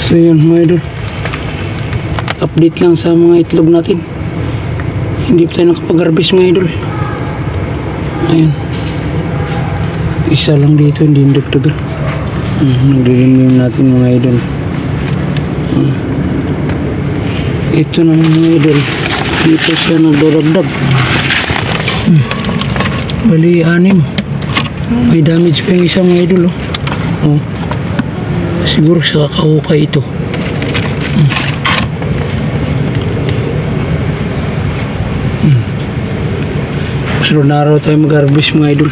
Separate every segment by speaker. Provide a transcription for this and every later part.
Speaker 1: So yun mga idol, update lang sa mga itlog natin. Hindi pa tayo nakapag-harvest mga idol. Ayan, isa lang dito, hindi dagdagan. Nagdidilim natin mga idol. Ito na mga idol, dito siya nagdodagdag. Bali 6. May damage pa yung isang mga idol. Siguro sa kakahukay ito. Sunod na araw tayo mag-harvest mga idol.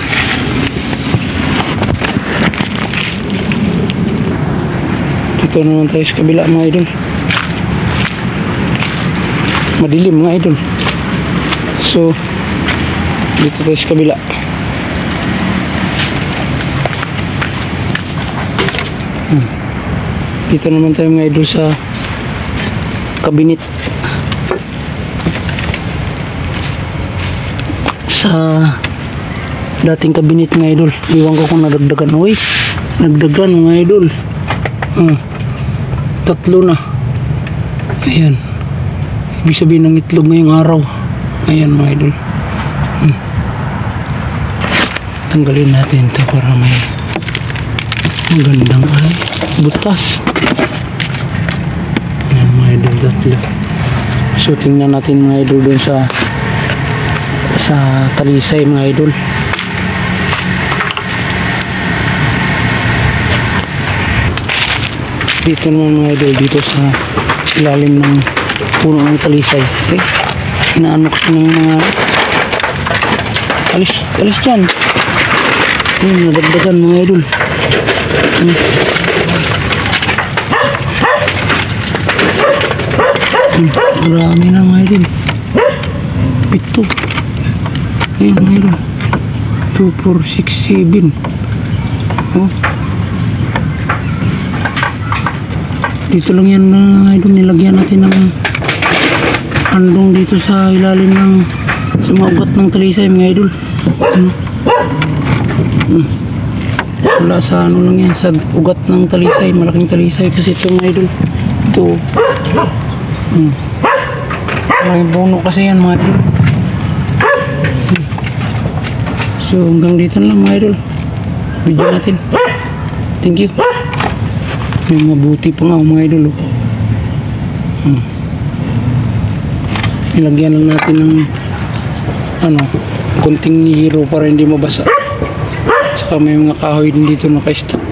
Speaker 1: Dito naman tayo sa kabila mga idol. Madilim mga idol. So dito tayo sa kabila. Dito naman tayo mga idol sa kabinet. Sa dating kabinet mga idol. Iwan ko kung nadagdagan. Uy, nagdagan mga idol. 3 na. Ayan. Ibig sabihin ng itlog ngayong araw. Ayan mga idol. Tanggalin natin ito para may magandang butas. Ayan mga idol, 3. So tingnan natin mga idol dun sa talisay mga idol. Dito naman mga idol, dito sa ilalim ng puno ng talisay. Okay, inaano ko ng mga alis dyan. Nadagdagan mga idol. Marami na mga idol. 7. Ayan mga idol, 2, 4, 6, 7. Dito lang yan mga idol, nilagyan natin ng andong dito sa ilalim ng sa mga ugat ng talisay mga idol. Wala sa ano lang yan, sa ugat ng talisay, malaking talisay kasi ito mga idol. Ito malaking puno kasi yan mga idol. So hanggang dito lang mga idol video natin. Thank you. May mabuti pa nga mga idol. Ilagyan lang natin ng konting nihiro para hindi mabasa. Saka may mga kahoy din dito naka-stack.